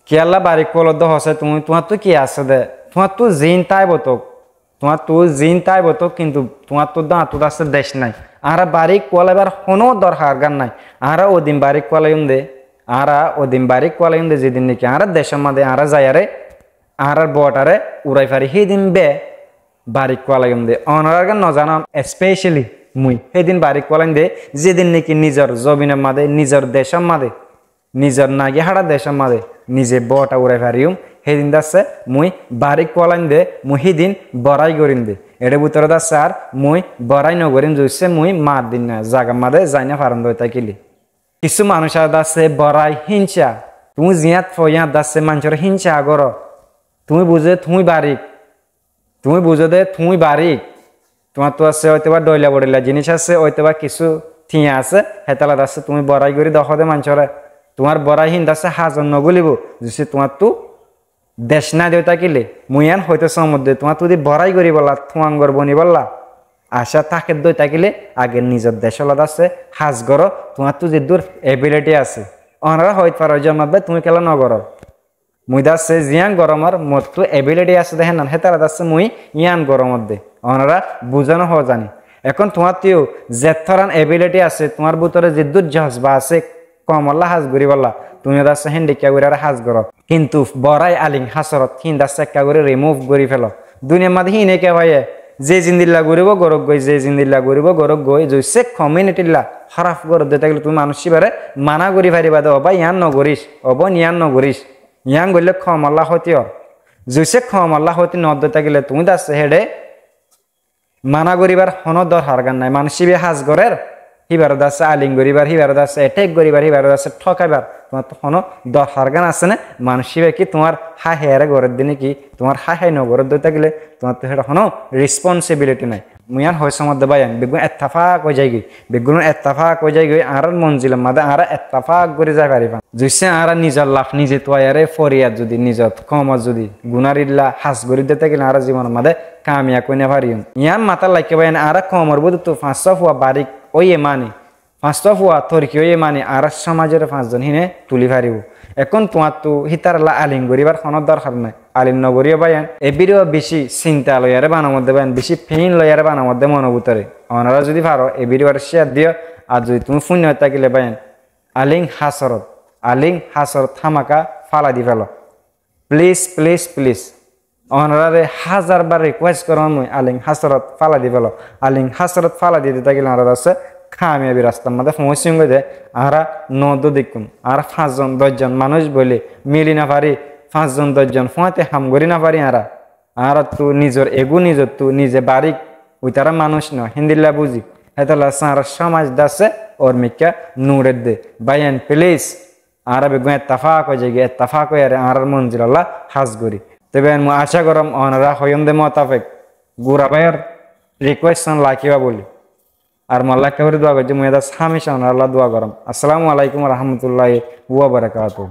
কেলা বাড়ি কলদ হসে তুমি তোমার তো কি আছে দে তোমার তো জিন তাই বতক তোমার তো জিন তাই বতক কিন্তু তোমার তো দাঁত আছে দেশ নাই আরা বাড়ি কোয়ালাবার কোনো দরকার গান নাই আরা ওদিন বাড়ি কোয়ালাইম দে আরা ওদিন বাড়ি কোয়ালাইম দে যেদিন নাকি আরা দেশের মাঝে আরা যায়ারে আরা বটারে উড়াই ফারি সেদিন বে বাড়ি কোয়ালাইম দে অনার গান নজানাম স্পেশালি মুই সেদিন বাড়ি কোয়ালাইম দে যেদিন নাকি নিজের জমিনের মাঝে নিজের দেশের মাঝে নিজের নাগি হাড়া দেশের মাঝে নিজে বটা উড়াই ফারিম সেদিন দাসে মুই বাড়ি কোয়ালাইন দে মুই সেদিন বড়াই করিম দে এর ভিতরে দাসে আর মুই বড়াই নগরিম জুইছে মুই মার দিন না জাগা মাঝে যাই না ফারন দই তাকিলি কিছু মানুষ আর দাসে বড়াই হিংসা তুমি জিয়াত ফয়াত দাসে মানুষের হিংসা আগর তুমি বুঝে তুমি বারিক তুমি বুঝো দে তুমি বারিক তোমার তো আছে হয়তো বা ডইলা বড়িলা জিনিস আছে হয়তো বা কিছু থিয়া আছে হেতালা দাসে তুমি বড়াই করি দখ দে মানুষরে তোমার বড়াই হিন দাসে হাজন নগলিব যে তোমার তো দেশ না দেউতা কিলে মুইয়ান হয়তো সমুদ্রে তোমার তুই বড়াই করি বললা থুয়াঙ্গর বনি বললা আশা থাকে দই থাকিলে আগে নিজের দেশলত আছে হাজ গর তোমার তো যে দূর এবিলিটি আছে অনারা হইতে পারো জন্মাবে তুমি কেলা নগর মুই দাসে জিয়ান গরমর মোর তো এবিলিটি আছে দেখেন না হেতারা দাসে মুই ইয়ান গরমত দে অনারা বুঝানো হওয়া জানি এখন তোমার তুইও জেথরান এবিলিটি আছে তোমার ভিতরে যে দূর জজবা আছে কমল্লা হাজ গরি বললা তুমি দাসে হেন্ডিকা করে হাজ গর কিন্তু বড়াই আলিং হাসরত হিন দাসে একা করে রিমুভ করি ফেল দুনিয়ার মাঝে হিনে কে ভাই যে জিন্দিল্লা গরিব গরক গই যে জিন্দিল্লা গরিব গরক গই জইছে কমিউনিটিল্লা খারাপ গর দিতে গেলে তুমি মানুষ বারে মানা করি পারিবা দে অবা ইয়ান নগরিস অব নিয়ান নগরিস ইয়ান গইলে খমল্লা হতি জইছে খমল্লা হতি নদিতে গেলে তুমি দাসে হেডে মানা করিবার হন দরকার গান নাই মানুষ হাজ গরের হিবার দাসে আলিং গরিবার হিবার দাসে এটেক গরিবার হিবার দাসে ঠকাইবার তোমার তো কোনো দরকার গান আছে না মানুষ কি তোমার হাই হেয়ারে গড়ের দিনে কি তোমার হাই হাই নগরের দইতে গেলে তোমার তো সেটা কোনো রেসপন্সিবিলিটি নাই মুয়ান হয়েছে মধ্যে বাইন বেগুন এত্তাফাক হয়ে যাই গই বেগুন এত্তাফাক হয়ে যাই গই আর মঞ্জিলের মাঝে আর এত্তাফাক করে যাই পারিবা জুইছে আর নিজের লাভ নিজে তোয়ারে ফরিয়াদ যদি নিজত কমত যদি গুনারিল্লা হাস গরি দিতে গেলে আর জীবনের মাঝে কামিয়া কইনা পারিম ইয়ান মাথা লাগে বাইন আর কমর বুধ তো 500 ফুয়া বারিক ওই মানে 500 ফুয়া তরকি ওই মানে আর সমাজের 5 জন হিনে তুলি পারিব এখন তোমার তো হিতারলা আলিম গরিবার কোনো দরকার নাই আলিম নগরীয় বায়ান এবিরও বেশি চিন্তা লয়ারে বানার মধ্যে বায়ান বেশি ফেইন লয়ারে বানার মধ্যে মনোভূতরে ওনারা যদি পারো এবিরও শেয়ার দিও আর যদি তুমি শূন্য থাকিলে বায়ান আলিং হাসরত থামাকা ফালা দি ফেলো প্লিজ প্লিজ প্লিজ ওনারে 1000 বার রিকোয়েস্ট করো মুই আলিং হাসরত ফালা দি ফেলো আলিং হাসরত ফালা দিতে থাকিলে ওনারা আছে খামিয়াবি রাস্তার মধ্যে পৌঁছিঙ্গ দে আরা নদ দেখুন আর 5 জন 10 জন মানুষ বলে মিলি না পারি 5 জন 10 জন ফুঁয়াতে হাম করি না পারি আর তু নিজের এগু নিজের তু নিজে বাড়ি ওই তারা মানুষ নয় হিন্দিল্লা বুঝি হেতলা সারা সমাজ দাসে ওর মিকা নূরে দে বাইন প্লিজ আর বেগুন এত্তাফাক হয়ে যায় এত্তাফাক হয়ে আর মঞ্জিল আল্লাহ হাজ করি তবে আমি আশা করম ওনারা হইম দে মোতাবেক গুড়া ভাইয়ের রিকোয়েস্ট লাখিবা বলি আর মাল্লা কেবরে দোয়া করছি মুই দা হামেশা আল্লাহ দোয়া করম আসসালামু আলাইকুম রহমতুল্লাহি ওয়া বারাকাতুহু।